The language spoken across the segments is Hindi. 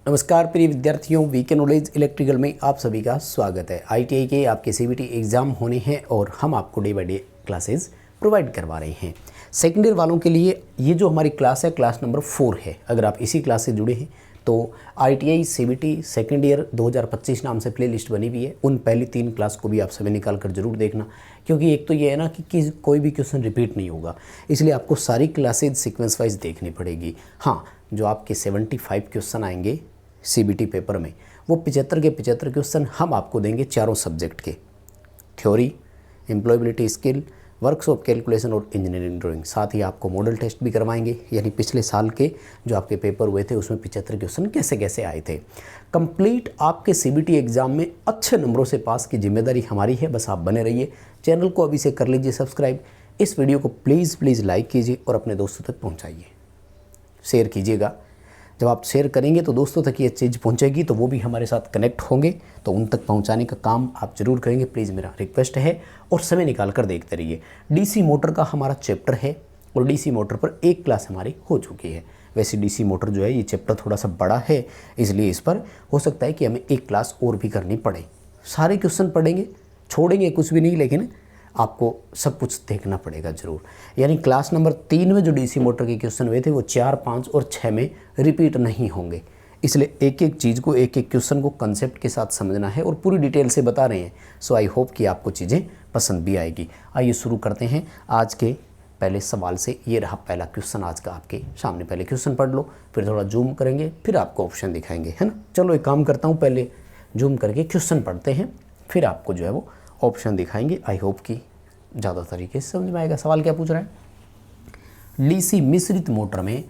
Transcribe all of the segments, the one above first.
नमस्कार प्रिय विद्यार्थियों, वीके नॉलेज इलेक्ट्रिकल में आप सभी का स्वागत है। आईटीआई के आपके सीबीटी एग्ज़ाम होने हैं और हम आपको day by day classes provide करवा रहे हैं। सेकेंड ईयर वालों के लिए ये जो हमारी क्लास है, क्लास नंबर 4 है। अगर आप इसी क्लास से जुड़े हैं तो आईटीआई सीबीटी सेकेंड ईयर 2025 नाम से प्लेलिस्ट बनी हुई है। उन पहली 3 क्लास को भी आप समय निकाल कर जरूर देखना, क्योंकि एक तो ये है ना कि कोई भी क्वेश्चन रिपीट नहीं होगा, इसलिए आपको सारी क्लासेज सीक्वेंस वाइज देखनी पड़ेगी। हाँ, जो आपके 75 क्वेश्चन आएंगे सीबीटी पेपर में, वो 75 के 75 क्वेश्चन हम आपको देंगे चारों सब्जेक्ट के, theory, employability skill, workshop calculation और इंजीनियरिंग ड्राइंग। साथ ही आपको मॉडल टेस्ट भी करवाएंगे, यानी पिछले साल के जो आपके पेपर हुए थे उसमें 75 क्वेश्चन कैसे कैसे आए थे। कंप्लीट आपके सीबीटी एग्जाम में अच्छे नंबरों से पास की जिम्मेदारी हमारी है। बस आप बने रहिए। चैनल को अभी से कर लीजिए सब्सक्राइब। इस वीडियो को प्लीज़ लाइक कीजिए और अपने दोस्तों तक पहुँचाइए, शेयर कीजिएगा। जब आप शेयर करेंगे तो दोस्तों तक ये चीज़ पहुंचेगी, तो वो भी हमारे साथ कनेक्ट होंगे, तो उन तक पहुंचाने का काम आप ज़रूर करेंगे। प्लीज़ मेरा रिक्वेस्ट है, और समय निकाल कर देखते रहिए। डीसी मोटर का हमारा चैप्टर है और डीसी मोटर पर एक क्लास हमारी हो चुकी है। वैसे डीसी मोटर जो है ये चैप्टर थोड़ा सा बड़ा है, इसलिए इस पर हो सकता है कि हमें एक क्लास और भी करनी पड़े। सारे क्वेश्चन पढ़ेंगे, छोड़ेंगे कुछ भी नहीं, लेकिन आपको सब कुछ देखना पड़ेगा ज़रूर। यानी क्लास नंबर 3 में जो डीसी मोटर के क्वेश्चन हुए थे वो 4, 5 और 6 में रिपीट नहीं होंगे, इसलिए एक एक चीज़ को, एक एक क्वेश्चन को कंसेप्ट के साथ समझना है और पूरी डिटेल से बता रहे हैं। सो आई होप कि आपको चीज़ें पसंद भी आएगी। आइए शुरू करते हैं आज के पहले सवाल से। ये रहा पहला क्वेश्चन आज का आपके सामने। पहले क्वेश्चन पढ़ लो, फिर थोड़ा जूम करेंगे, फिर आपको ऑप्शन दिखाएंगे, है ना। चलो एक काम करता हूँ, पहले जूम करके क्वेश्चन पढ़ते हैं, फिर आपको जो है वो ऑप्शन दिखाएंगे। आई होप कि ज़्यादा तरीके से समझ में आएगा। सवाल क्या पूछ रहा है? डीसी मिश्रित मोटर में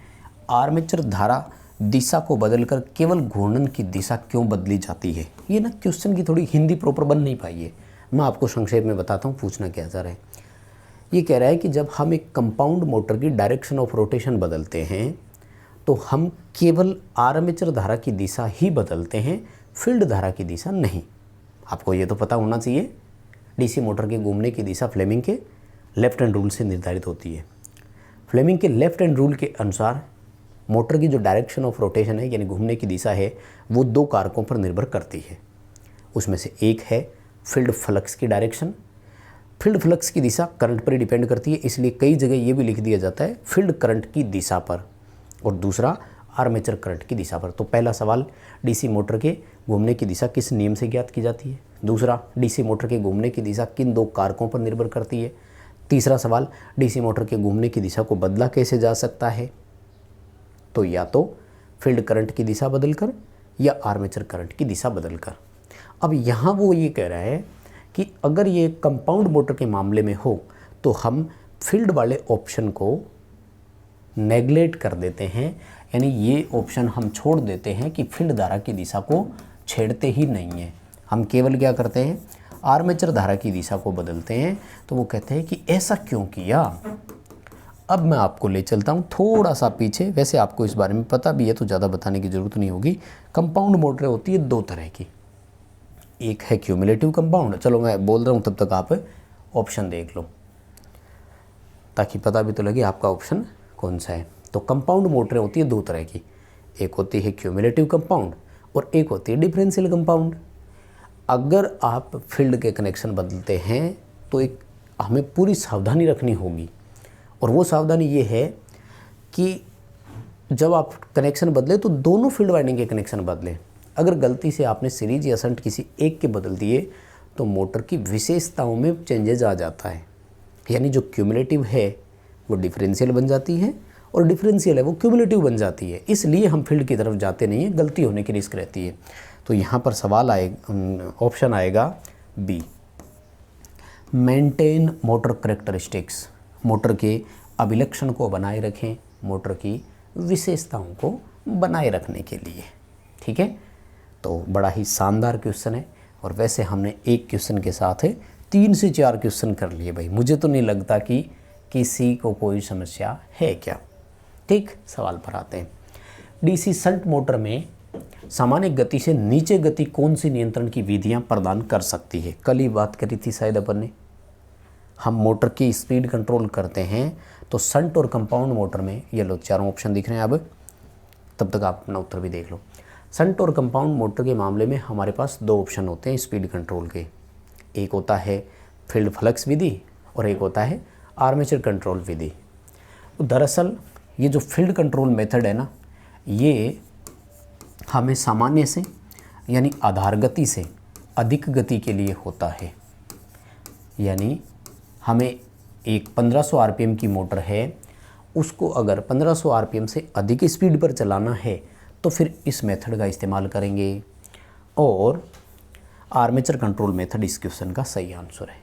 आर्मेचर धारा दिशा को बदलकर केवल घूर्णन की दिशा क्यों बदली जाती है? ये ना क्वेश्चन की थोड़ी हिंदी प्रॉपर बन नहीं पाई है। मैं आपको संक्षेप में बताता हूँ पूछना क्या जा रहा है। ये कह रहा है कि जब हम एक कंपाउंड मोटर की डायरेक्शन ऑफ रोटेशन बदलते हैं तो हम केवल आर्मेचर धारा की दिशा ही बदलते हैं, फील्ड धारा की दिशा नहीं। आपको ये तो पता होना चाहिए, डीसी मोटर के घूमने की दिशा फ्लेमिंग के लेफ्ट हैंड रूल से निर्धारित होती है। फ्लेमिंग के लेफ्ट हैंड रूल के अनुसार मोटर की जो डायरेक्शन ऑफ रोटेशन है, यानी घूमने की दिशा है, वो 2 कारकों पर निर्भर करती है। उसमें से एक है फील्ड फ्लक्स की डायरेक्शन। फील्ड फ्लक्स की दिशा करंट पर ही डिपेंड करती है, इसलिए कई जगह ये भी लिख दिया जाता है फील्ड करंट की दिशा पर, और दूसरा आर्मेचर करंट की दिशा पर। तो पहला सवाल, डीसी मोटर के घूमने की दिशा किस नियम से ज्ञात की जाती है? दूसरा, डीसी मोटर के घूमने की दिशा किन 2 कारकों पर निर्भर करती है? तीसरा सवाल, डीसी मोटर के घूमने की दिशा को बदला कैसे जा सकता है? तो या तो फील्ड करंट की दिशा बदलकर या आर्मेचर करंट की दिशा बदलकर। अब यहाँ वो ये कह रहा है कि अगर ये कंपाउंड मोटर के मामले में हो तो हम फील्ड वाले ऑप्शन को नेगलेक्ट कर देते हैं, यानी ये ऑप्शन हम छोड़ देते हैं कि फील्ड धारा की दिशा को छेड़ते ही नहीं हैं। हम केवल क्या करते हैं, आर्मेचर धारा की दिशा को बदलते हैं। तो वो कहते हैं कि ऐसा क्यों किया? अब मैं आपको ले चलता हूँ थोड़ा सा पीछे। वैसे आपको इस बारे में पता भी है तो ज़्यादा बताने की ज़रूरत नहीं होगी। कंपाउंड मोटरें होती है 2 तरह की, एक है क्यूमुलेटिव कंपाउंड। चलो मैं बोल रहा हूँ तब तक आप ऑप्शन देख लो, ताकि पता भी तो लगे आपका ऑप्शन कौन सा है। तो कंपाउंड मोटरें होती है 2 तरह की, एक होती है क्यूमुलेटिव कंपाउंड और एक होती है डिफरेंशियल कंपाउंड। अगर आप फील्ड के कनेक्शन बदलते हैं तो एक हमें पूरी सावधानी रखनी होगी, और वो सावधानी ये है कि जब आप कनेक्शन बदले तो दोनों फील्ड वाइंडिंग के कनेक्शन बदलें। अगर गलती से आपने सीरीज या शंट किसी एक के बदल दिए तो मोटर की विशेषताओं में चेंजेस आ जाता है, यानी जो क्यूमुलेटिव है वो डिफरेंशियल बन जाती है और डिफरेंशियल है वो क्यूमुलेटिव बन जाती है। इसलिए हम फील्ड की तरफ जाते नहीं हैं, गलती होने की रिस्क रहती है। तो यहाँ पर सवाल आएगा, ऑप्शन आएगा B, maintain motor characteristics. Motor के अभिलक्षण को बनाए रखें, मोटर की विशेषताओं को बनाए रखने के लिए। ठीक है, तो बड़ा ही शानदार क्वेश्चन है, और वैसे हमने एक क्वेश्चन के साथ 3 से 4 क्वेश्चन कर लिए भाई। मुझे तो नहीं लगता कि किसी को कोई समस्या है क्या। ठीक, सवाल पर आते हैं। डीसी शंट मोटर में सामान्य गति से नीचे गति कौन सी नियंत्रण की विधियां प्रदान कर सकती है? कल ही बात करी थी शायद अपन ने। हम मोटर की स्पीड कंट्रोल करते हैं तो शंट और कंपाउंड मोटर में ये लो 4 ऑप्शन दिख रहे हैं। अब तब तक आप अपना उत्तर भी देख लो। शंट और कंपाउंड मोटर के मामले में हमारे पास दो ऑप्शन होते हैं स्पीड कंट्रोल के। एक होता है फील्ड फ्लक्स विधि और एक होता है आर्मेचर कंट्रोल विधि। तो दरअसल ये जो फील्ड कंट्रोल मेथड है ना, ये हमें सामान्य से यानी आधार गति से अधिक गति के लिए होता है। यानी हमें एक 1500 आरपीएम की मोटर है, उसको अगर 1500 आरपीएम से अधिक स्पीड पर चलाना है तो फिर इस मेथड का इस्तेमाल करेंगे। और आर्मेचर कंट्रोल मेथड इस क्वेश्चन का सही आंसर है।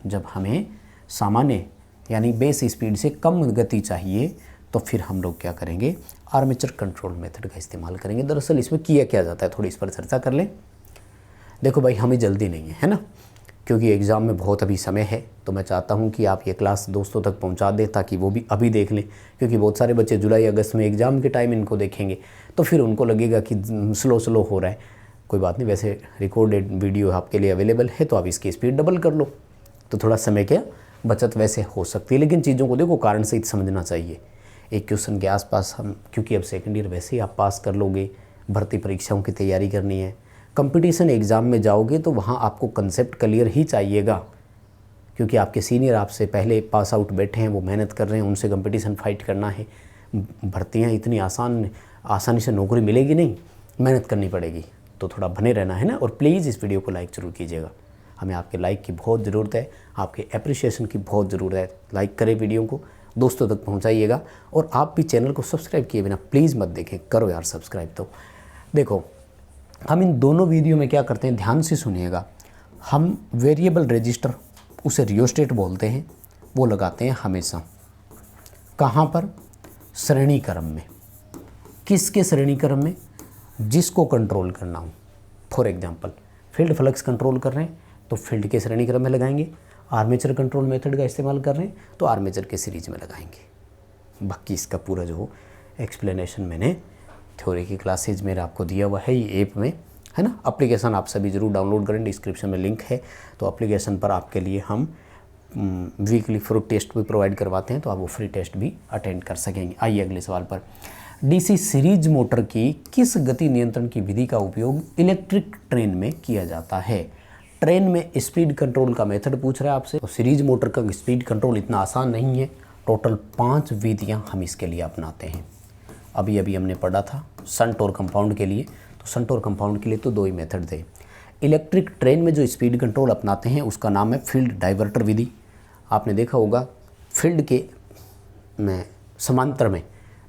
जब हमें सामान्य यानी बेस स्पीड से कम गति चाहिए तो फिर हम लोग क्या करेंगे, आर्मेचर कंट्रोल मेथड का इस्तेमाल करेंगे। दरअसल इसमें किया क्या जाता है, थोड़ी इस पर चर्चा कर लें। देखो भाई, हमें जल्दी नहीं है ना, क्योंकि एग्ज़ाम में बहुत अभी समय है, तो मैं चाहता हूं कि आप ये क्लास दोस्तों तक पहुंचा दें ताकि वो भी अभी देख लें, क्योंकि बहुत सारे बच्चे जुलाई अगस्त में एग्ज़ाम के टाइम इनको देखेंगे तो फिर उनको लगेगा कि स्लो हो रहा है। कोई बात नहीं, वैसे रिकॉर्डेड वीडियो आपके लिए अवेलेबल है, तो आप इसकी स्पीड डबल कर लो, तो थोड़ा समय क्या बचत वैसे हो सकती है। लेकिन चीज़ों को देखो कारण सहित समझना चाहिए। एक क्वेश्चन के आसपास हम, क्योंकि अब सेकेंड ईयर वैसे ही आप पास कर लोगे, भर्ती परीक्षाओं की तैयारी करनी है, कंपटीशन एग्ज़ाम में जाओगे तो वहाँ आपको कंसेप्ट क्लियर ही चाहिएगा, क्योंकि आपके सीनियर आपसे पहले पास आउट बैठे हैं, वो मेहनत कर रहे हैं, उनसे कंपटीशन फाइट करना है। भर्तियाँ इतनी आसानी से नौकरी मिलेगी नहीं, मेहनत करनी पड़ेगी, तो थोड़ा बने रहना है ना। और प्लीज़ इस वीडियो को लाइक ज़रूर कीजिएगा, हमें आपके लाइक की बहुत ज़रूरत है, आपके अप्रिसिएशन की बहुत ज़रूरत है। लाइक करें, वीडियो को दोस्तों तक पहुंचाइएगा। और आप भी चैनल को सब्सक्राइब किए बिना प्लीज़ मत देखें, करो यार सब्सक्राइब। तो देखो, हम इन दोनों वीडियो में क्या करते हैं, ध्यान से सुनिएगा। हम वेरिएबल रजिस्टर, उसे रियोस्टेट बोलते हैं, वो लगाते हैं हमेशा। कहाँ पर? श्रेणी क्रम में। किसके श्रेणी क्रम में? जिसको कंट्रोल करना हो। For example field flux control कर रहे हैं तो फील्ड के श्रेणी क्रम में लगाएंगे, आर्मेचर कंट्रोल मेथड का इस्तेमाल कर रहे हैं तो आर्मेचर के सीरीज में लगाएंगे। बाकी इसका पूरा जो एक्सप्लेनेशन मैंने थ्योरी की क्लासेज में आपको दिया हुआ है, ये ऐप में है ना। एप्लीकेशन आप सभी ज़रूर डाउनलोड करें, डिस्क्रिप्शन में लिंक है। तो एप्लीकेशन पर आपके लिए हम वीकली फ्री टेस्ट भी प्रोवाइड करवाते हैं, तो आप वो फ्री टेस्ट भी अटेंड कर सकेंगे। आइए अगले सवाल पर। डीसी सीरीज मोटर की किस गति नियंत्रण की विधि का उपयोग इलेक्ट्रिक ट्रेन में किया जाता है? ट्रेन में स्पीड कंट्रोल का मेथड पूछ रहा है आपसे। तो सीरीज मोटर का स्पीड कंट्रोल इतना आसान नहीं है, टोटल 5 विधियाँ हम इसके लिए अपनाते हैं। अभी हमने पढ़ा था शंट और कंपाउंड के लिए, तो शंट और कंपाउंड के लिए तो 2 ही मेथड थे। इलेक्ट्रिक ट्रेन में जो स्पीड कंट्रोल अपनाते हैं उसका नाम है फील्ड डाइवर्टर विधि। आपने देखा होगा, फील्ड के में समांतर में,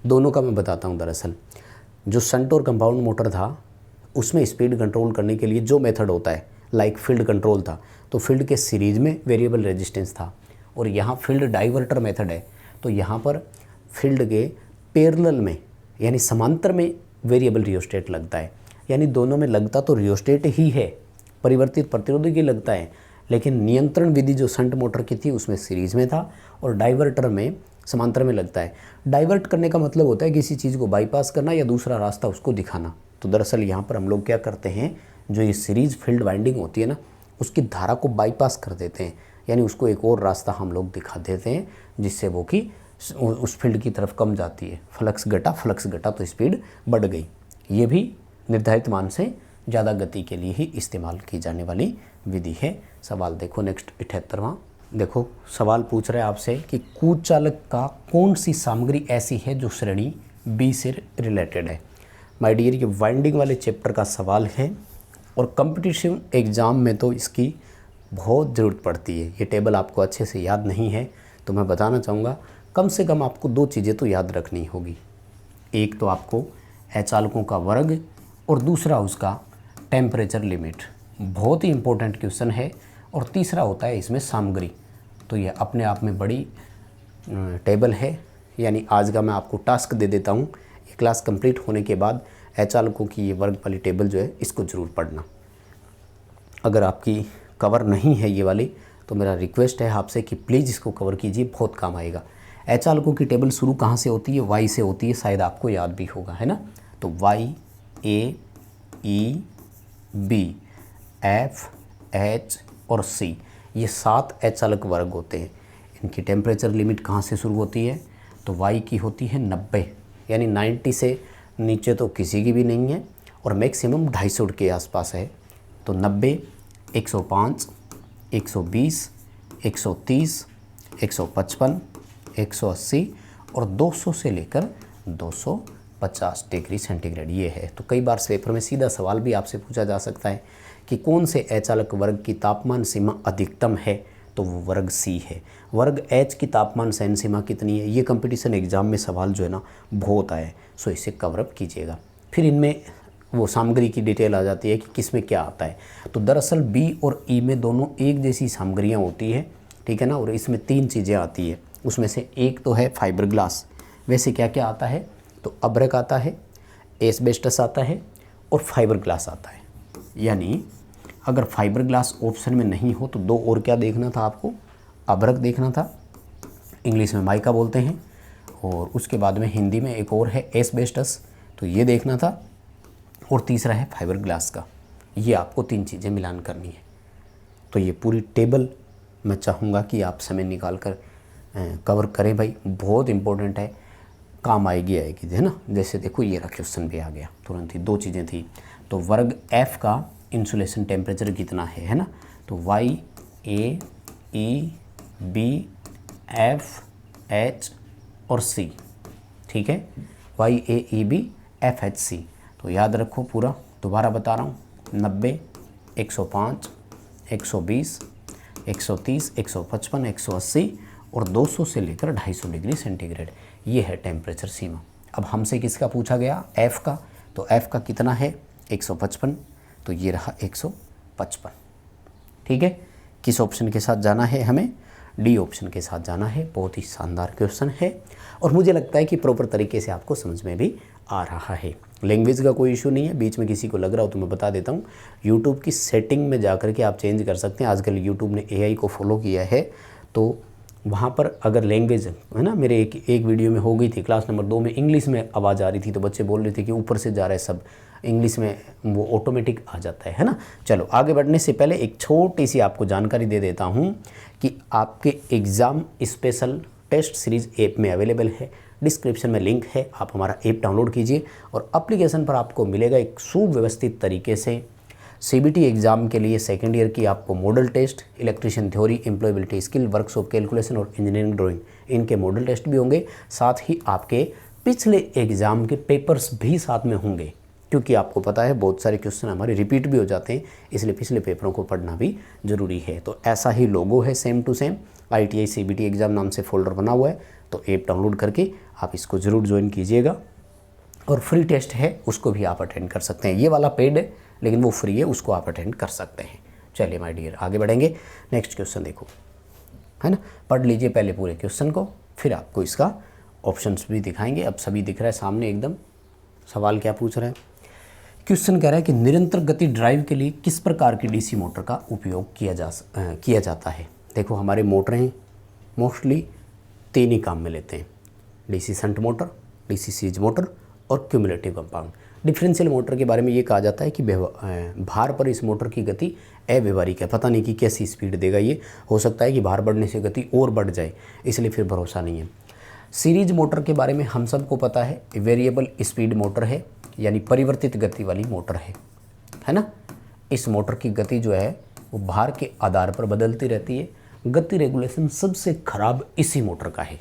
दोनों का मैं बताता हूँ। दरअसल जो शंट और कंपाउंड मोटर था उसमें स्पीड कंट्रोल करने के लिए जो मेथड होता है, लाइक फील्ड कंट्रोल था, तो फील्ड के सीरीज में वेरिएबल रेजिस्टेंस था। और यहाँ फील्ड डाइवर्टर मेथड है, तो यहाँ पर फील्ड के पैरेलल में यानी समांतर में वेरिएबल रियोस्टेट लगता है। यानी दोनों में लगता तो रियोस्टेट ही है, परिवर्तित प्रतिरोधक ही लगता है, लेकिन नियंत्रण विधि जो शंट मोटर की थी उसमें सीरीज में था और डाइवर्टर में समांतर में लगता है। डाइवर्ट करने का मतलब होता है किसी चीज़ को बाईपास करना या दूसरा रास्ता उसको दिखाना। तो दरअसल यहाँ पर हम लोग क्या करते हैं, जो ये सीरीज फील्ड वाइंडिंग होती है ना, उसकी धारा को बाईपास कर देते हैं, यानी उसको एक और रास्ता हम लोग दिखा देते हैं जिससे वो कि उस फील्ड की तरफ कम जाती है। फ्लक्स घटा तो स्पीड बढ़ गई। ये भी निर्धारित मान से ज़्यादा गति के लिए ही इस्तेमाल की जाने वाली विधि है। सवाल देखो नेक्स्ट 78वां। देखो सवाल पूछ रहे हैं आपसे कि कूद चालक का कौन सी सामग्री ऐसी है जो श्रेणी बी से रिलेटेड है। माय डियर, ये वाइंडिंग वाले चैप्टर का सवाल है और कंपटीशन एग्ज़ाम में तो इसकी बहुत ज़रूरत पड़ती है। ये टेबल आपको अच्छे से याद नहीं है तो मैं बताना चाहूँगा, कम से कम आपको 2 चीज़ें तो याद रखनी होगी। एक तो आपको अचालकों का वर्ग और दूसरा उसका टेम्परेचर लिमिट, बहुत ही इंपॉर्टेंट क्वेश्चन है। और तीसरा होता है इसमें सामग्री। तो ये अपने आप में बड़ी टेबल है, यानी आज का मैं आपको टास्क दे देता हूँ, ये क्लास कंप्लीट होने के बाद अचालकों की ये वर्ग वाली टेबल जो है इसको ज़रूर पढ़ना। अगर आपकी कवर नहीं है ये वाली तो मेरा रिक्वेस्ट है आपसे कि प्लीज़ इसको कवर कीजिए, बहुत काम आएगा। अचालकों की टेबल शुरू कहाँ से होती है? वाई से होती है, शायद आपको याद भी होगा, है ना। तो Y, A, E, B, F, H और सी, ये 7 अचालक वर्ग होते हैं। इनकी टेम्परेचर लिमिट कहाँ से शुरू होती है? तो वाई की होती है 90, यानी 90 से नीचे तो किसी की भी नहीं है, और मैक्सिमम 250 के आसपास है। तो 90, 105, 120, 130, 155, 180 और 200 से लेकर 250 डिग्री सेंटीग्रेड ये है। तो कई बार पेपर में सीधा सवाल भी आपसे पूछा जा सकता है कि कौन से अचालक वर्ग की तापमान सीमा अधिकतम है, तो वो वर्ग सी है। वर्ग एच की तापमान सहन सीमा कितनी है, ये कंपटीशन एग्जाम में सवाल जो है ना बहुत आए, सो इसे कवरअप कीजिएगा। फिर इनमें वो सामग्री की डिटेल आ जाती है कि किस में क्या आता है। तो दरअसल बी और ई में दोनों एक जैसी सामग्रियाँ होती है, ठीक है ना, और इसमें 3 चीज़ें आती है। उसमें से एक तो है फाइबर ग्लास। वैसे क्या क्या आता है, तो अभ्रक आता है, एस्बेस्टस आता है और फाइबर ग्लास आता है। यानी अगर फाइबर ग्लास ऑप्शन में नहीं हो तो 2 और क्या देखना था आपको, अभ्रक देखना था, इंग्लिश में माइका बोलते हैं, और उसके बाद में हिंदी में एक और है एस्बेस्टस, तो ये देखना था, और तीसरा है फाइबर ग्लास का। ये आपको 3 चीज़ें मिलान करनी है। तो ये पूरी टेबल मैं चाहूँगा कि आप समय निकाल कर कवर करें भाई, बहुत इम्पोर्टेंट है, काम आएगी है ना। जैसे देखो ये रहा क्वेश्चन भी आ गया तुरंत ही, 2 चीज़ें थी। तो वर्ग एफ का इंसुलेशन टेम्परेचर कितना है ना, तो Y A E B F H और सी, ठीक है, Y A E B F H C. तो याद रखो पूरा, दोबारा बता रहा हूँ, 90, 105, 120, 130, 155, 180 और 200 से लेकर 250 डिग्री सेंटीग्रेड, ये है टेम्परेचर सीमा। अब हमसे किसका पूछा गया, एफ़ का, तो एफ़ का कितना है 155, तो ये रहा 155, ठीक है। किस ऑप्शन के साथ जाना है हमें, डी ऑप्शन के साथ जाना है। बहुत ही शानदार क्वेश्चन है और मुझे लगता है कि प्रॉपर तरीके से आपको समझ में भी आ रहा है। लैंग्वेज का कोई इशू नहीं है, बीच में किसी को लग रहा हो तो मैं बता देता हूँ, यूट्यूब की सेटिंग में जाकर के आप चेंज कर सकते हैं। आजकल यूट्यूब ने एआई को फॉलो किया है, तो वहाँ पर अगर लैंग्वेज है ना, मेरे एक वीडियो में हो गई थी, क्लास नंबर 2 में इंग्लिश में आवाज़ आ रही थी, तो बच्चे बोल रहे थे कि ऊपर से जा रहा है सब इंग्लिश में, वो ऑटोमेटिक आ जाता है ना। चलो आगे बढ़ने से पहले एक छोटी सी आपको जानकारी दे देता हूँ कि आपके exam special test series app में अवेलेबल है, डिस्क्रिप्शन में लिंक है, आप हमारा ऐप डाउनलोड कीजिए और एप्लीकेशन पर आपको मिलेगा एक सुव्यवस्थित तरीके से सीबीटी एग्ज़ाम के लिए सेकेंड ईयर की आपको model test, electrician theory, employability skill, workshop calculation और इंजीनियरिंग ड्राइंग, इनके मॉडल टेस्ट भी होंगे। साथ ही आपके पिछले एग्ज़ाम के पेपर्स भी साथ में होंगे, क्योंकि आपको पता है बहुत सारे क्वेश्चन हमारे रिपीट भी हो जाते हैं, इसलिए पिछले पेपरों को पढ़ना भी ज़रूरी है। तो ऐसा ही लोगो है same to same, ITI CBT exam नाम से फोल्डर बना हुआ है, तो ऐप डाउनलोड करके आप इसको ज़रूर ज्वाइन कीजिएगा। और फ्री टेस्ट है, उसको भी आप अटेंड कर सकते हैं। ये वाला पेड है लेकिन वो फ्री है, उसको आप अटेंड कर सकते हैं। चलिए माय डियर आगे बढ़ेंगे। नेक्स्ट क्वेश्चन देखो, है ना, पढ़ लीजिए पहले पूरे क्वेश्चन को, फिर आपको इसका ऑप्शंस भी दिखाएंगे। अब सभी दिख रहा है सामने एकदम। सवाल क्या पूछ रहा है, क्वेश्चन कह रहा है कि निरंतर गति ड्राइव के लिए किस प्रकार की डीसी मोटर का उपयोग किया जाता है। देखो हमारे मोटरें मोस्टली 3 ही काम में लेते हैं, DC shunt motor, DC series motor और क्यूमुलेटिव कंपाउंड। डिफरेंशियल मोटर के बारे में ये कहा जाता है कि भार पर इस मोटर की गति अव्यवहारिक है, पता नहीं कि कैसी स्पीड देगा ये, हो सकता है कि भार बढ़ने से गति और बढ़ जाए, इसलिए फिर भरोसा नहीं है। सीरीज मोटर के बारे में हम सबको पता है, वेरिएबल स्पीड मोटर है, यानी परिवर्तित गति वाली मोटर है ना। इस मोटर की गति जो है वो भार के आधार पर बदलती रहती है। गति रेगुलेशन सबसे खराब इसी मोटर का है,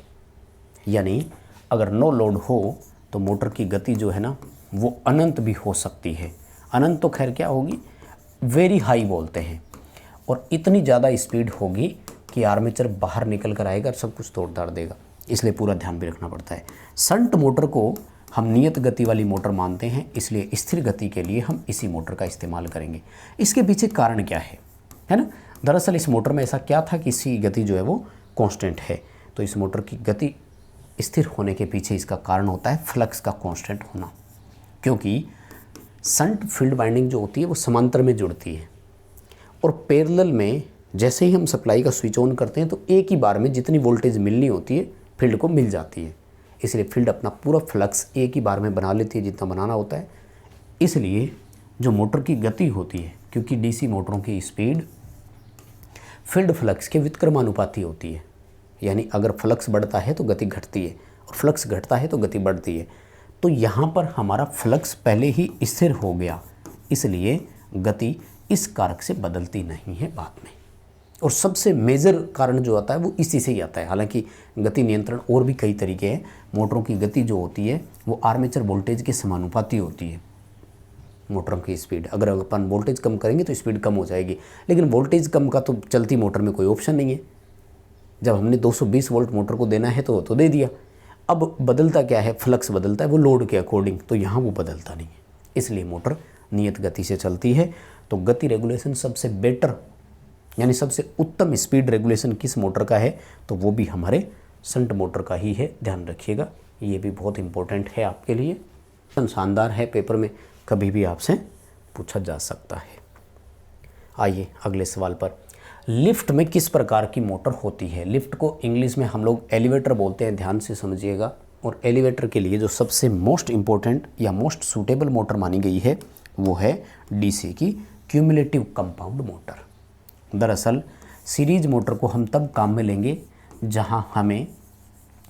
यानी अगर नो लोड हो तो मोटर की गति जो है ना वो अनंत भी हो सकती है। अनंत तो खैर क्या होगी, वेरी हाई बोलते हैं, और इतनी ज़्यादा स्पीड होगी कि आर्मेचर बाहर निकल कर आएगा, सब कुछ तोड़ ताड़ देगा, इसलिए पूरा ध्यान भी रखना पड़ता है। शंट मोटर को हम नियत गति वाली मोटर मानते हैं, इसलिए स्थिर गति के लिए हम इसी मोटर का इस्तेमाल करेंगे। इसके पीछे कारण क्या है ना। दरअसल इस मोटर में ऐसा क्या था कि इसकी गति जो है वो कांस्टेंट है, तो इस मोटर की गति स्थिर होने के पीछे इसका कारण होता है फ्लक्स का कांस्टेंट होना, क्योंकि शंट फील्ड वाइंडिंग जो होती है वो समांतर में जुड़ती है और पैरेलल में जैसे ही हम सप्लाई का स्विच ऑन करते हैं तो एक ही बार में जितनी वोल्टेज मिलनी होती है फील्ड को मिल जाती है, इसलिए फील्ड अपना पूरा फ्लक्स एक ही बार में बना लेती है जितना बनाना होता है। इसलिए जो मोटर की गति होती है, क्योंकि डीसी मोटरों की स्पीड फील्ड फ्लक्स के व्युत्क्रमानुपाती होती है, यानी अगर फ्लक्स बढ़ता है तो गति घटती है और फ्लक्स घटता है तो गति बढ़ती है। तो यहाँ पर हमारा फ्लक्स पहले ही स्थिर हो गया, इसलिए गति इस कारक से बदलती नहीं है बाद में। और सबसे मेजर कारण जो आता है वो इसी से ही आता है। हालांकि गति नियंत्रण और भी कई तरीके हैं। मोटरों की गति जो होती है वो आर्मेचर वोल्टेज के समानुपाती होती है। मोटरों की स्पीड, अगर अपन वोल्टेज कम करेंगे तो स्पीड कम हो जाएगी, लेकिन वोल्टेज कम का तो चलती मोटर में कोई ऑप्शन नहीं है। जब हमने 220 वोल्ट मोटर को देना है तो दे दिया। अब बदलता क्या है, फ्लक्स बदलता है वो लोड के अकॉर्डिंग, तो यहाँ वो बदलता नहीं है, इसलिए मोटर नियत गति से चलती है। तो गति रेगुलेशन सबसे बेटर यानी सबसे उत्तम स्पीड रेगुलेशन किस मोटर का है, तो वो भी हमारे शंट मोटर का ही है, ध्यान रखिएगा। ये भी बहुत इंपॉर्टेंट है आपके लिए, शानदार है, पेपर में कभी भी आपसे पूछा जा सकता है। आइए अगले सवाल पर। लिफ्ट में किस प्रकार की मोटर होती है? लिफ्ट को इंग्लिश में हम लोग एलिवेटर बोलते हैं, ध्यान से समझिएगा। और एलिवेटर के लिए जो सबसे मोस्ट इम्पोर्टेंट या मोस्ट सूटेबल मोटर मानी गई है वो है डीसी की क्यूमुलेटिव कंपाउंड मोटर। दरअसल सीरीज मोटर को हम तब काम में लेंगे जहां हमें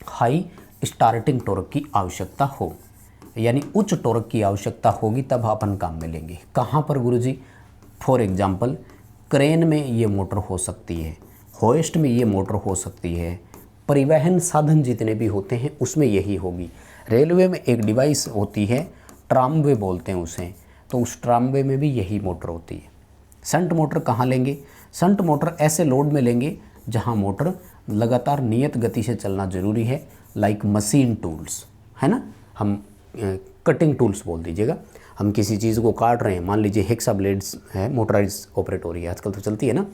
हाई स्टार्टिंग टॉर्क की आवश्यकता हो, यानी उच्च टॉर्क की आवश्यकता होगी, तब अपन काम में लेंगे। कहाँ पर गुरुजी? फॉर एग्जांपल क्रेन में ये मोटर हो सकती है, होइस्ट में ये मोटर हो सकती है, परिवहन साधन जितने भी होते हैं उसमें यही होगी। रेलवे में एक डिवाइस होती है, ट्रामवे बोलते हैं उसे, तो उस ट्रामवे में भी यही मोटर होती है। शंट मोटर कहाँ लेंगे? शंट मोटर ऐसे लोड में लेंगे जहाँ मोटर लगातार नियत गति से चलना जरूरी है, लाइक मशीन टूल्स, है ना, हम कटिंग टूल्स बोल दीजिएगा। हम किसी चीज़ को काट रहे हैं, मान लीजिए हेक्सा ब्लेड्स है, मोटराइज ऑपरेट हो रही है, आजकल तो चलती है ना।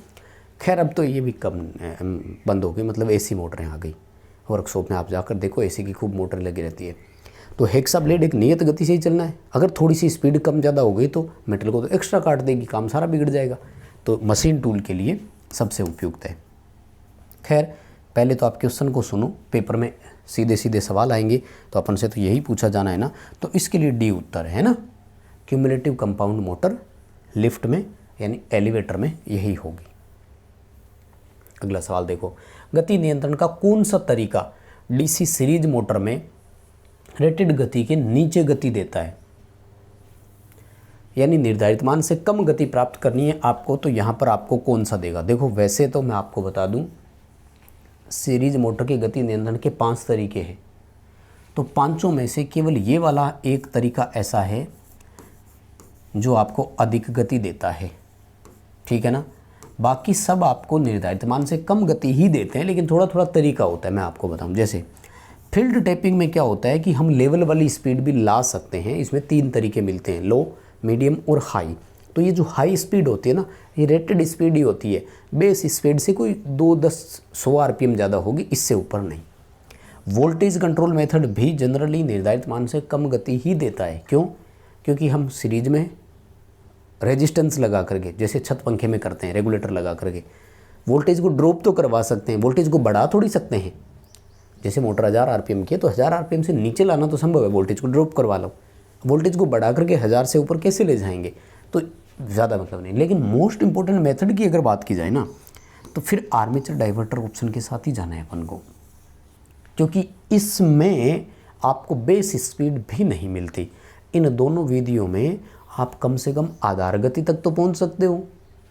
खैर अब तो ये भी कम बंद हो गई, मतलब एसी मोटरें आ गई। वर्कशॉप में आप जाकर देखो एसी की खूब मोटर लगी रहती है। तो हेक्सा ब्लेड एक नियत गति से ही चलना है, अगर थोड़ी सी स्पीड कम ज़्यादा हो गई तो मेटल को तो एक्स्ट्रा काट देगी, काम सारा बिगड़ जाएगा। तो मशीन टूल के लिए सबसे उपयुक्त है। खैर पहले तो आप क्वेश्चन को सुनो, पेपर में सीधे सीधे सवाल आएंगे, तो अपन से तो यही पूछा जाना है ना, तो इसके लिए डी उत्तर है ना। क्यूमुलेटिव कंपाउंड मोटर लिफ्ट में यानी एलिवेटर में यही होगी। अगला सवाल देखो, गति नियंत्रण का कौन सा तरीका डीसी सीरीज मोटर में रेटेड गति के नीचे गति देता है, यानी निर्धारित मान से कम गति प्राप्त करनी है आपको, तो यहाँ पर आपको कौन सा देगा? देखो वैसे तो मैं आपको बता दूं, सीरीज मोटर के गति नियंत्रण के 5 तरीके हैं, तो पांचों में से केवल ये वाला एक तरीका ऐसा है जो आपको अधिक गति देता है, ठीक है ना। बाकी सब आपको निर्धारित मान से कम गति ही देते हैं, लेकिन थोड़ा थोड़ा तरीका होता है। मैं आपको बताऊं, जैसे फील्ड टैपिंग में क्या होता है कि हम लेवल वाली स्पीड भी ला सकते हैं। इसमें 3 तरीके मिलते हैं, लो, मीडियम और हाई। तो ये जो हाई स्पीड होती है ना, ये रेटेड स्पीड ही होती है, बेस स्पीड से कोई 2-10-100 आरपीएम ज़्यादा होगी, इससे ऊपर नहीं। वोल्टेज कंट्रोल मेथड भी जनरली निर्धारित मान से कम गति ही देता है। क्यों? क्योंकि हम सीरीज में रेजिस्टेंस लगा करके, जैसे छत पंखे में करते हैं, रेगुलेटर लगा करके वोल्टेज को ड्रॉप तो करवा सकते हैं, वोल्टेज को बढ़ा थोड़ी सकते हैं। जैसे मोटर 1000 आरपीएम की है तो 1000 आरपीएम से नीचे लाना तो संभव है, वोल्टेज को ड्रॉप करवा लो। वोल्टेज को बढ़ा करके 1000 से ऊपर कैसे ले जाएंगे, तो ज़्यादा मतलब नहीं। लेकिन मोस्ट इंपॉर्टेंट मेथड की अगर बात की जाए ना, तो फिर आर्मेचर डाइवर्टर ऑप्शन के साथ ही जाना है अपन को, क्योंकि इसमें आपको बेस स्पीड भी नहीं मिलती। इन दोनों विधियों में आप कम से कम आधार गति तक तो पहुंच सकते हो।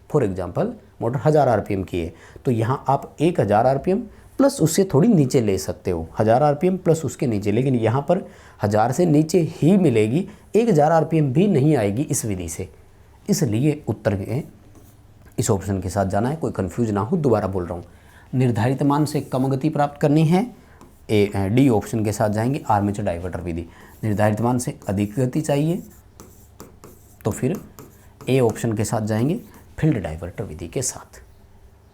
फॉर एग्जांपल मोटर 1000 आरपीएम की है, तो यहाँ आप 1000 आरपीएम प्लस उससे थोड़ी नीचे ले सकते हो, 1000 आरपीएम प्लस उसके नीचे, लेकिन यहाँ पर 1000 से नीचे ही मिलेगी, 1000 आरपीएम भी नहीं आएगी इस विधि से। इसलिए उत्तर में इस ऑप्शन के साथ जाना है, कोई कंफ्यूज ना हो, दोबारा बोल रहा हूँ। निर्धारित मान से कम गति प्राप्त करनी है, डी ऑप्शन के साथ जाएंगे, आर्मेचर डाइवर्टर विधि। निर्धारित मान से अधिक गति चाहिए तो फिर ए ऑप्शन के साथ जाएंगे, फील्ड डाइवर्टर विधि के साथ।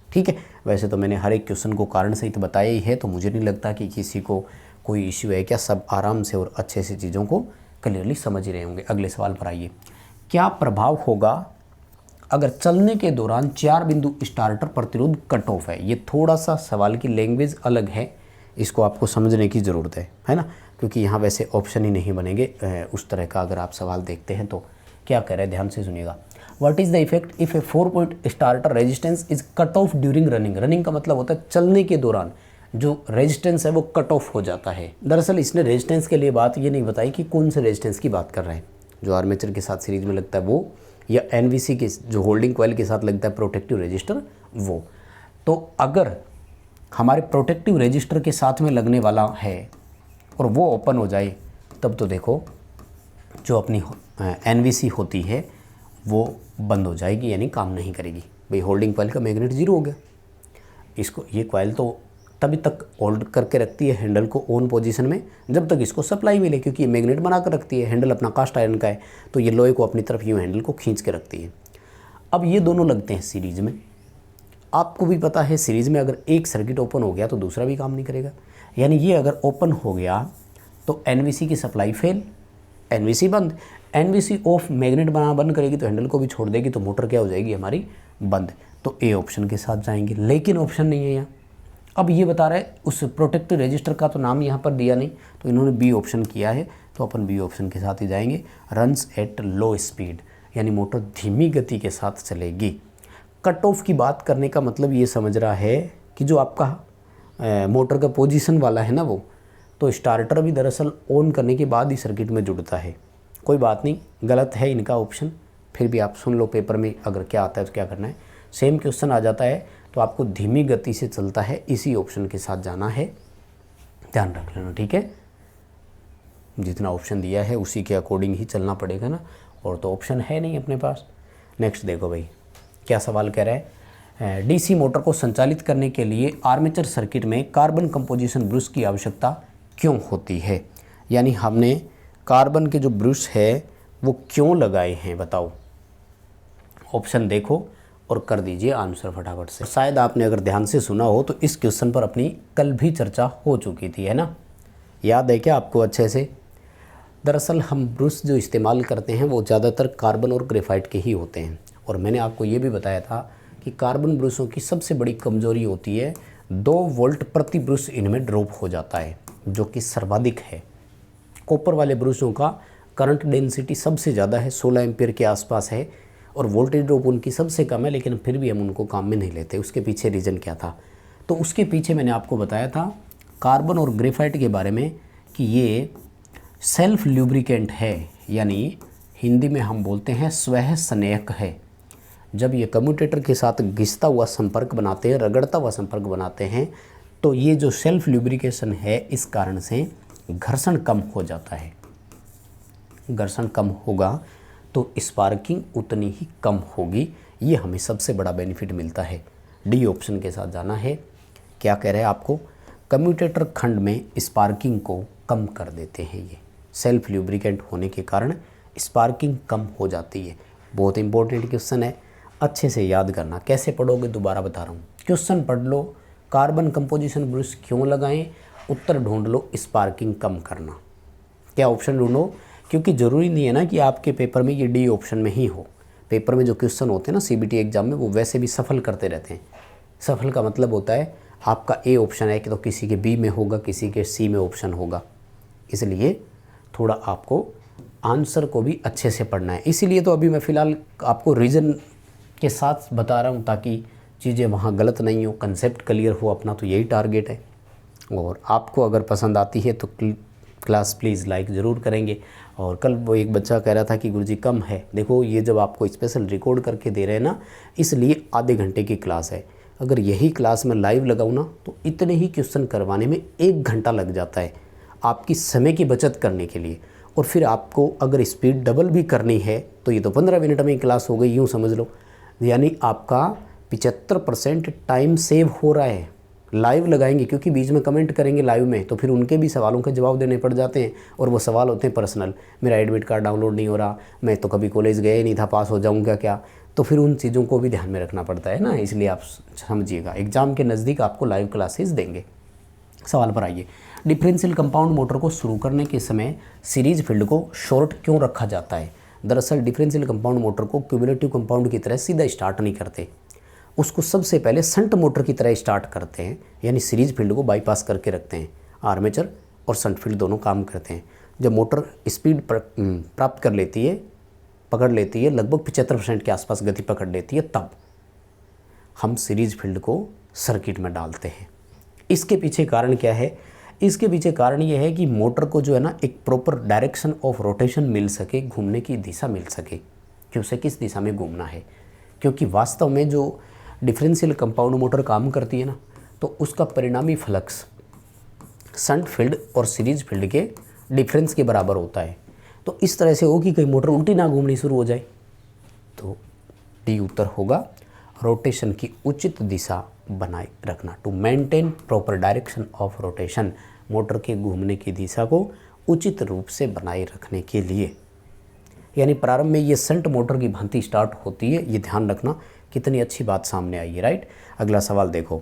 ठीक है, वैसे तो मैंने हर एक क्वेश्चन को कारण सहित बताया ही है, तो मुझे नहीं लगता कि किसी को कोई इश्यू है क्या, सब आराम से और अच्छे से चीज़ों को क्लियरली समझ रहे होंगे। अगले सवाल पर आइए, क्या प्रभाव होगा अगर चलने के दौरान 4 बिंदु स्टार्टर प्रतिरोध कट ऑफ है? ये थोड़ा सा सवाल की लैंग्वेज अलग है, इसको आपको समझने की ज़रूरत है ना, क्योंकि यहाँ वैसे ऑप्शन ही नहीं बनेंगे उस तरह का। अगर आप सवाल देखते हैं तो क्या कह रहे हैं, ध्यान से सुनिएगा। What is the effect if A 4 point starter resistance is cut off during running? Running का मतलब होता है चलने के दौरान जो रेजिस्टेंस है वो कट ऑफ हो जाता है। दरअसल इसने रेजिस्टेंस के लिए बात ये नहीं बताई कि कौन से रेजिस्टेंस की बात कर रहा है, जो आर्मेचर के साथ सीरीज में लगता है वो, या एनवीसी के जो होल्डिंग कॉइल के साथ लगता है प्रोटेक्टिव रेजिस्टर वो। तो अगर हमारे प्रोटेक्टिव रेजिस्टर के साथ में लगने वाला है और वो ओपन हो जाए, तब तो देखो जो अपनी एनवीसी होती है वो बंद हो जाएगी, यानी काम नहीं करेगी। भाई होल्डिंग कॉइल का मैग्नेट जीरो हो गया, इसको ये कॉइल तो तभी तक होल्ड करके रखती है हैंडल को ऑन पोजीशन में जब तक इसको सप्लाई मिले, क्योंकि ये मैग्नेट बना कर रखती है। हैंडल अपना कास्ट आयरन का है तो ये लोहे को अपनी तरफ यूँ हैंडल को खींच के रखती है। अब ये दोनों लगते हैं सीरीज में। आपको भी पता है सीरीज में अगर एक सर्किट ओपन हो गया तो दूसरा भी काम नहीं करेगा, यानी ये अगर ओपन हो गया तो एनवीसी की सप्लाई फेल, एनवीसी बंद, एनवीसी ऑफ, मैग्नेट बनाना बंद करेगी तो हैंडल को भी छोड़ देगी, तो मोटर क्या हो जाएगी हमारी बंद। तो ए ऑप्शन के साथ जाएंगे, लेकिन ऑप्शन नहीं है यहाँ। अब ये बता रहा है उस प्रोटेक्टिव रजिस्टर का तो नाम यहाँ पर दिया नहीं, तो इन्होंने बी ऑप्शन किया है, तो अपन बी ऑप्शन के साथ ही जाएंगे। रन्स एट लो स्पीड, यानी मोटर धीमी गति के साथ चलेगी। कट ऑफ की बात करने का मतलब ये समझ रहा है कि जो आपका मोटर का पोजीशन वाला है ना वो, तो स्टार्टर भी दरअसल ऑन करने के बाद ही सर्किट में जुड़ता है। कोई बात नहीं, गलत है इनका ऑप्शन, फिर भी आप सुन लो पेपर में अगर क्या आता है तो क्या करना है। सेम क्वेश्चन आ जाता है तो आपको धीमी गति से चलता है, इसी ऑप्शन के साथ जाना है, ध्यान रख लेना, ठीक है। जितना ऑप्शन दिया है उसी के अकॉर्डिंग ही चलना पड़ेगा ना, और तो ऑप्शन है नहीं अपने पास। नेक्स्ट देखो भाई क्या सवाल कह रहा है। डीसी मोटर को संचालित करने के लिए आर्मेचर सर्किट में कार्बन कंपोजिशन ब्रश की आवश्यकता क्यों होती है, यानी हमने कार्बन के जो ब्रश है वो क्यों लगाए हैं, बताओ। ऑप्शन देखो और कर दीजिए आंसर फटाफट से। शायद आपने अगर ध्यान से सुना हो तो इस क्वेश्चन पर अपनी कल भी चर्चा हो चुकी थी, है ना, याद है क्या आपको अच्छे से। दरअसल हम ब्रश जो इस्तेमाल करते हैं वो ज़्यादातर कार्बन और ग्रेफाइट के ही होते हैं, और मैंने आपको ये भी बताया था कि कार्बन ब्रशों की सबसे बड़ी कमजोरी होती है 2 वोल्ट प्रति ब्रश इनमें ड्रॉप हो जाता है, जो कि सर्वाधिक है। कॉपर वाले ब्रशों का करंट डेंसिटी सबसे ज़्यादा है, 16 एम्पियर के आसपास है, और वोल्टेज ड्रॉप उनकी सबसे कम है, लेकिन फिर भी हम उनको काम में नहीं लेते। उसके पीछे रीज़न क्या था, तो उसके पीछे मैंने आपको बताया था कार्बन और ग्रेफाइट के बारे में कि ये सेल्फ ल्यूब्रिकेंट है, यानी हिंदी में हम बोलते हैं स्वह स्नेहक है। जब ये कम्यूटेटर के साथ घिसता हुआ संपर्क बनाते हैं, रगड़ता हुआ संपर्क बनाते हैं, तो ये जो सेल्फ ल्यूब्रिकेशन है इस कारण से घर्षण कम हो जाता है। घर्षण कम होगा तो स्पार्किंग उतनी ही कम होगी, ये हमें सबसे बड़ा बेनिफिट मिलता है। डी ऑप्शन के साथ जाना है। क्या कह रहे हैं आपको, कम्यूटेटर खंड में स्पार्किंग को कम कर देते हैं, ये सेल्फ ल्यूब्रिकेंट होने के कारण स्पार्किंग कम हो जाती है। बहुत इंपॉर्टेंट क्वेश्चन है, अच्छे से याद करना। कैसे पढ़ोगे दोबारा बता रहा हूँ, क्वेश्चन पढ़ लो, कार्बन कंपोजिशन ब्रश क्यों लगाएं, उत्तर ढूंढ लो, स्पार्किंग कम करना। क्या ऑप्शन ढूंढो, क्योंकि ज़रूरी नहीं है ना कि आपके पेपर में ये डी ऑप्शन में ही हो। पेपर में जो क्वेश्चन होते हैं ना सीबीटी एग्जाम में, वो वैसे भी सफल करते रहते हैं। सफल का मतलब होता है आपका ए ऑप्शन है कि तो किसी के बी में होगा, किसी के सी में ऑप्शन होगा, इसलिए थोड़ा आपको आंसर को भी अच्छे से पढ़ना है। इसीलिए तो अभी मैं फ़िलहाल आपको रीज़न के साथ बता रहा हूँ ताकि चीज़ें वहाँ गलत नहीं हो, कंसेप्ट क्लियर हो अपना, तो यही टारगेट है। और आपको अगर पसंद आती है तो क्लास प्लीज़ लाइक ज़रूर करेंगे। और कल वो एक बच्चा कह रहा था कि गुरुजी कम है, देखो ये जब आपको स्पेशल रिकॉर्ड करके दे रहे हैं ना, इसलिए आधे घंटे की क्लास है। अगर यही क्लास में लाइव लगाऊँ ना तो इतने ही क्वेश्चन करवाने में 1 घंटा लग जाता है आपकी समय की बचत करने के लिए। और फिर आपको अगर स्पीड डबल भी करनी है तो ये तो 15 मिनट में क्लास हो गई, यूँ समझ लो, यानी आपका 75% टाइम सेव हो रहा है। लाइव लगाएंगे क्योंकि बीच में कमेंट करेंगे लाइव में, तो फिर उनके भी सवालों के जवाब देने पड़ जाते हैं, और वो सवाल होते हैं पर्सनल, मेरा एडमिट कार्ड डाउनलोड नहीं हो रहा, मैं तो कभी कॉलेज गया ही नहीं था, पास हो जाऊंगा क्या, तो फिर उन चीज़ों को भी ध्यान में रखना पड़ता है ना। इसलिए आप समझिएगा, एग्ज़ाम के नज़दीक आपको लाइव क्लासेस देंगे। सवाल पर आइए, डिफरेंशियल कंपाउंड मोटर को शुरू करने के समय सीरीज फील्ड को शॉर्ट क्यों रखा जाता है। दरअसल डिफरेंशियल कंपाउंड मोटर को क्यूमुलेटिव कंपाउंड की तरह सीधा स्टार्ट नहीं करते, उसको सबसे पहले शंट मोटर की तरह स्टार्ट करते हैं, यानी सीरीज फील्ड को बाईपास करके रखते हैं। आर्मेचर और शंट फील्ड दोनों काम करते हैं। जब मोटर स्पीड प्राप्त कर लेती है, पकड़ लेती है, लगभग 75% के आसपास गति पकड़ लेती है, तब हम सीरीज फील्ड को सर्किट में डालते हैं। इसके पीछे कारण क्या है? इसके पीछे कारण ये है कि मोटर को जो है ना एक प्रॉपर डायरेक्शन ऑफ रोटेशन मिल सके, घूमने की दिशा मिल सके कि उसे किस दिशा में घूमना है। क्योंकि वास्तव में जो डिफरेंशियल कंपाउंड मोटर काम करती है ना, तो उसका परिणामी फ्लक्स शंट फील्ड और सीरीज फील्ड के डिफरेंस के बराबर होता है। तो इस तरह से हो कि कहीं मोटर उल्टी ना घूमनी शुरू हो जाए। तो डी उत्तर होगा, रोटेशन की उचित दिशा बनाए रखना, to maintain proper direction of rotation, motor के घूमने की दिशा को उचित रूप से बनाए रखने के लिए। यानी प्रारंभ में ये शंट मोटर की भांति स्टार्ट होती है, ये ध्यान रखना। कितनी अच्छी बात सामने आई है, राइट। अगला सवाल देखो,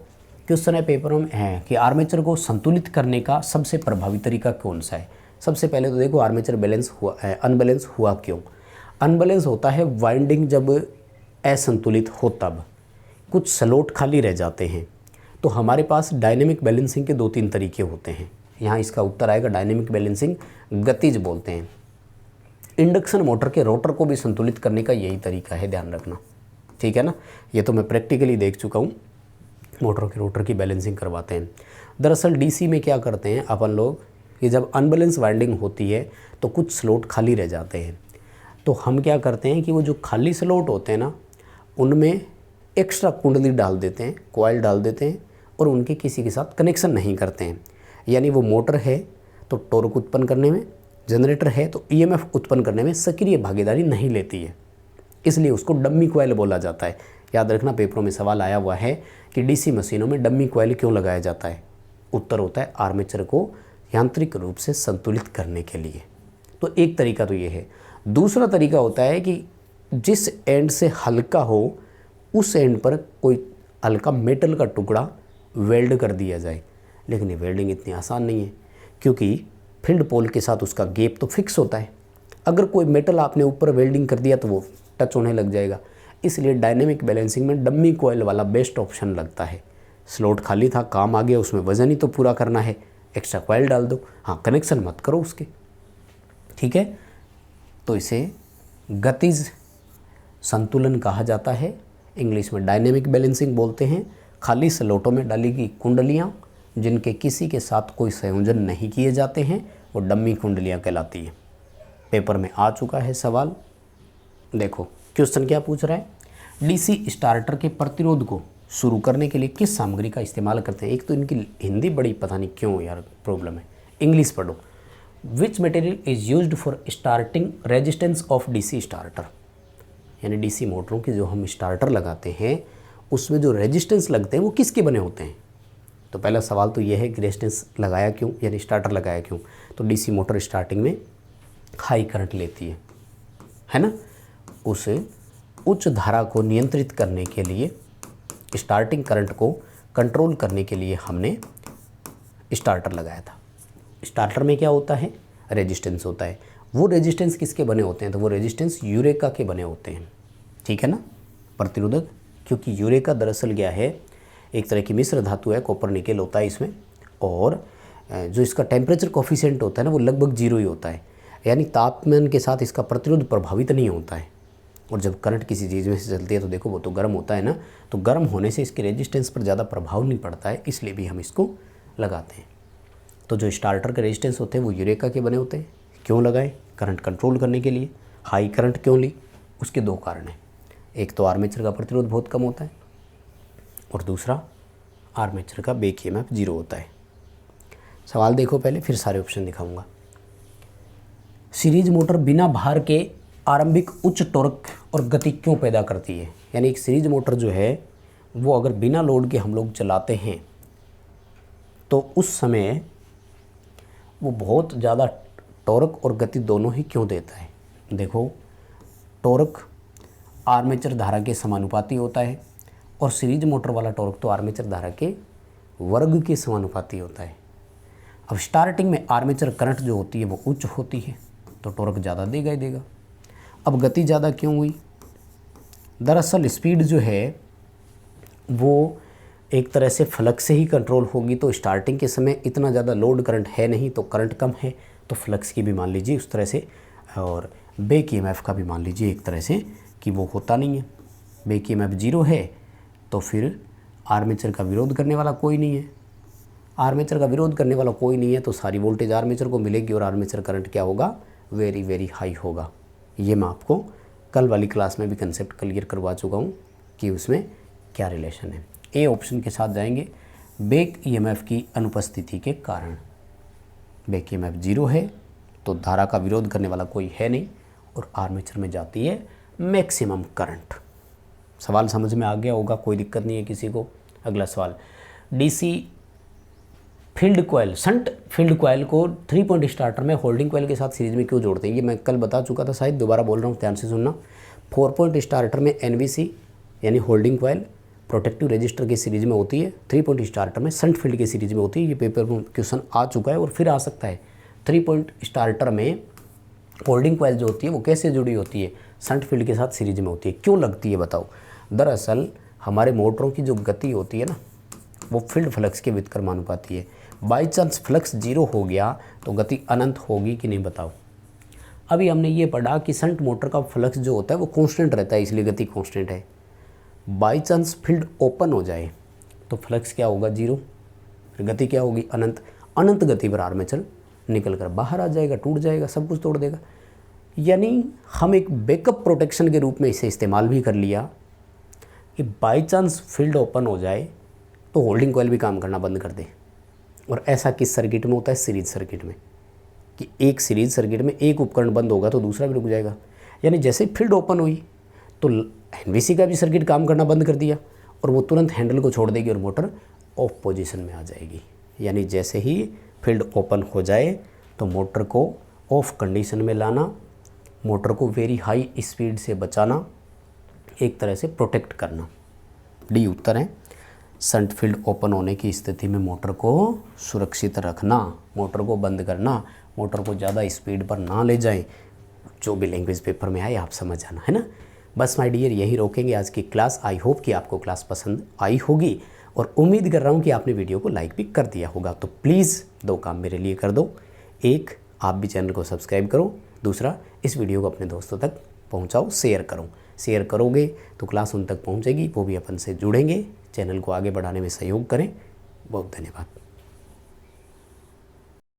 क्वेश्चन है पेपर में है कि आर्मेचर को संतुलित करने का सबसे प्रभावी तरीका कौन सा है। सबसे पहले तो देखो आर्मेचर बैलेंस हुआ है, अनबैलेंस हुआ क्यों? अनबैलेंस होता है वाइंडिंग जब असंतुलित हो तब कुछ स्लॉट खाली रह जाते हैं। तो हमारे पास डायनेमिक बैलेंसिंग के 2-3 तरीके होते हैं। यहाँ इसका उत्तर आएगा डायनेमिक बैलेंसिंग, गतिज बोलते हैं। इंडक्शन मोटर के रोटर को भी संतुलित करने का यही तरीका है, ध्यान रखना, ठीक है ना। ये तो मैं प्रैक्टिकली देख चुका हूँ, मोटर के रोटर की बैलेंसिंग करवाते हैं। दरअसल डीसी में क्या करते हैं अपन लोग कि जब अनबैलेंस वाइंडिंग होती है तो कुछ स्लॉट खाली रह जाते हैं। तो हम क्या करते हैं कि वो जो खाली स्लॉट होते हैं ना, उनमें एक्स्ट्रा कुंडली डाल देते हैं, कॉइल डाल देते हैं और उनके किसी के साथ कनेक्शन नहीं करते हैं। यानी वो मोटर है तो टॉर्क उत्पन्न करने में, जनरेटर है तो ईएमएफ उत्पन्न करने में सक्रिय भागीदारी नहीं लेती है, इसलिए उसको डम्मी कॉइल बोला जाता है। याद रखना, पेपरों में सवाल आया हुआ है कि डीसी मशीनों में डम्मी कॉइल क्यों लगाया जाता है। उत्तर होता है आर्मेचर को यांत्रिक रूप से संतुलित करने के लिए। तो एक तरीका तो ये है। दूसरा तरीका होता है कि जिस एंड से हल्का हो उस एंड पर कोई हल्का मेटल का टुकड़ा वेल्ड कर दिया जाए। लेकिन ये वेल्डिंग इतनी आसान नहीं है, क्योंकि फील्ड पोल के साथ उसका गैप तो फिक्स होता है। अगर कोई मेटल आपने ऊपर वेल्डिंग कर दिया तो वो टच होने लग जाएगा। इसलिए डायनेमिक बैलेंसिंग में डम्मी कॉइल वाला बेस्ट ऑप्शन लगता है। स्लॉट खाली था, काम आ गया, उसमें वजन ही तो पूरा करना है, एक्स्ट्रा कॉइल डाल दो, हाँ कनेक्शन मत करो उसके, ठीक है। तो इसे गतिज संतुलन कहा जाता है, इंग्लिश में डायनेमिक बैलेंसिंग बोलते हैं। खाली स्लॉटों में डाली गई कुंडलियाँ जिनके किसी के साथ कोई संयोजन नहीं किए जाते हैं, वो डम्मी कुंडलियाँ कहलाती हैं। पेपर में आ चुका है सवाल, देखो क्वेश्चन क्या पूछ रहा है। डीसी स्टार्टर के प्रतिरोध को शुरू करने के लिए किस सामग्री का इस्तेमाल करते हैं। एक तो इनकी हिंदी बड़ी पता नहीं क्यों यार प्रॉब्लम है, इंग्लिश पढ़ो। Which material is used for starting resistance of DC starter. यानी डीसी मोटरों के जो हम स्टार्टर लगाते हैं उसमें जो रेजिस्टेंस लगते हैं वो किसके बने होते हैं। तो पहला सवाल तो यह है कि रेजिस्टेंस लगाया क्यों, यानी स्टार्टर लगाया क्यों। तो डीसी मोटर स्टार्टिंग में हाई करंट लेती है ना। उस उच्च धारा को नियंत्रित करने के लिए, स्टार्टिंग करंट को कंट्रोल करने के लिए हमने स्टार्टर लगाया था। स्टार्टर में क्या होता है, रेजिस्टेंस होता है। वो रेजिस्टेंस किसके बने होते हैं, तो वो रेजिस्टेंस यूरेका के बने होते हैं, ठीक है ना, प्रतिरोधक। क्योंकि यूरेका दरअसल क्या है, एक तरह की मिश्र धातु है, कॉपर निकेल होता है इसमें, और जो इसका टेम्परेचर कोफिशिएंट होता है ना वो लगभग 0 ही होता है। यानी तापमान के साथ इसका प्रतिरोध प्रभावित नहीं होता है। और जब करंट किसी चीज़ में से चलती है तो देखो वो तो गर्म होता है ना, तो गर्म होने से इसके रेजिस्टेंस पर ज़्यादा प्रभाव नहीं पड़ता है, इसलिए भी हम इसको लगाते हैं। तो जो स्टार्टर के रेजिस्टेंस होते हैं वो यूरेका के बने होते हैं। क्यों लगाए, करंट कंट्रोल करने के लिए। हाई करंट क्यों ली, उसके 2 कारण हैं। एक तो आर्मेचर का प्रतिरोध बहुत कम होता है, और दूसरा आर्मेचर का बैक ईएमएफ 0 होता है। सवाल देखो पहले, फिर सारे ऑप्शन दिखाऊंगा। सीरीज मोटर बिना भार के आरंभिक उच्च टॉर्क और गति क्यों पैदा करती है। यानी एक सीरीज मोटर जो है वो अगर बिना लोड के हम लोग चलाते हैं तो उस समय वो बहुत ज़्यादा टॉर्क और गति दोनों ही क्यों देता है। देखो, टॉर्क आर्मेचर धारा के समानुपाती होता है, और सीरीज मोटर वाला टॉर्क तो आर्मेचर धारा के वर्ग के समानुपाती होता है। अब स्टार्टिंग में आर्मेचर करंट जो होती है वो उच्च होती है, तो टॉर्क ज़्यादा देगा ही देगा। अब गति ज़्यादा क्यों हुई, दरअसल स्पीड जो है वो एक तरह से फ्लक्स से ही कंट्रोल होगी। तो स्टार्टिंग के समय इतना ज़्यादा लोड करंट है नहीं, तो करंट कम है, तो फ्लक्स की भी मान लीजिए उस तरह से, और बैक ईएमएफ का भी मान लीजिए एक तरह से कि वो होता नहीं है। बैक ईएमएफ 0 है तो फिर आर्मेचर का विरोध करने वाला कोई नहीं है, आर्मेचर का विरोध करने वाला कोई नहीं है, तो सारी वोल्टेज आर्मेचर को मिलेगी और आर्मेचर करंट क्या होगा, वेरी वेरी हाई होगा। ये मैं आपको कल वाली क्लास में भी कंसेप्ट क्लियर करवा चुका हूँ कि उसमें क्या रिलेशन है। ए ऑप्शन के साथ जाएंगे, बैक ईएमएफ की अनुपस्थिति के कारण। बैक ईएमएफ 0 है तो धारा का विरोध करने वाला कोई है नहीं और आर्मेचर में जाती है मैक्सिमम करंट। सवाल समझ में आ गया होगा, कोई दिक्कत नहीं है किसी को। अगला सवाल, DC field coil, shunt field coil को 3 पॉइंट स्टार्टर में होल्डिंग कॉइल के साथ सीरीज में क्यों जोड़ते हैं? ये मैं कल बता चुका था, शायद दोबारा बोल रहा हूँ, ध्यान से सुनना। 4 पॉइंट स्टार्टर में एनवीसी यानी होल्डिंग कॉइल प्रोटेक्टिव रजिस्टर की सीरीज में होती है, 3 पॉइंट स्टार्टर में शंट फील्ड की सीरीज में होती है। ये पेपर में क्वेश्चन आ चुका है और फिर आ सकता है। 3 पॉइंट स्टार्टर में होल्डिंग कॉइल जो होती है वो कैसे जुड़ी होती है, शंट फील्ड के साथ सीरीज में होती है। क्यों लगती है बताओ? दरअसल हमारे मोटरों की जो गति होती है ना, वो फील्ड फ्लक्स के व्युत्क्रमानुपाती है। बाई चांस फ्लक्स 0 हो गया तो गति अनंत होगी कि नहीं बताओ? अभी हमने ये पढ़ा कि शंट मोटर का फ्लक्स जो होता है वो कांस्टेंट रहता है, इसलिए गति कांस्टेंट है। बाई चांस फील्ड ओपन हो जाए तो फ्लक्स क्या होगा, 0, फिर गति क्या होगी, अनंत। अनंत गति पर आर्मेचर निकल कर बाहर आ जाएगा, टूट जाएगा, सब कुछ तोड़ देगा। यानी हम एक बैकअप प्रोटेक्शन के रूप में इसे इस्तेमाल भी कर लिया कि बाई चांस फील्ड ओपन हो जाए तो होल्डिंग कॉइल भी काम करना बंद कर दे। और ऐसा किस सर्किट में होता है? सीरीज सर्किट में, कि एक सीरीज सर्किट में एक उपकरण बंद होगा तो दूसरा भी रुक जाएगा। यानी जैसे फील्ड ओपन हुई तो एनवीसी का भी सर्किट काम करना बंद कर दिया और वो तुरंत हैंडल को छोड़ देगी और मोटर ऑफ पोजीशन में आ जाएगी। यानी जैसे ही फील्ड ओपन हो जाए तो मोटर को ऑफ कंडीशन में लाना, मोटर को वेरी हाई स्पीड से बचाना, एक तरह से प्रोटेक्ट करना। डी उत्तर है। शंट फील्ड ओपन होने की स्थिति में मोटर को सुरक्षित रखना, मोटर को बंद करना, मोटर को ज़्यादा स्पीड पर ना ले जाएं। जो भी लैंग्वेज पेपर में आए आप समझ आना, है ना। बस माय डियर, यही रोकेंगे आज की क्लास। आई होप कि आपको क्लास पसंद आई होगी और उम्मीद कर रहा हूँ कि आपने वीडियो को लाइक भी कर दिया होगा। तो प्लीज़ 2 काम मेरे लिए कर दो। एक, आप भी चैनल को सब्सक्राइब करो। दूसरा, इस वीडियो को अपने दोस्तों तक पहुँचाओ, शेयर करो। शेयर करोगे तो क्लास उन तक पहुँचेगी, वो भी अपन से जुड़ेंगे, चैनल को आगे बढ़ाने में सहयोग करें। बहुत धन्यवाद।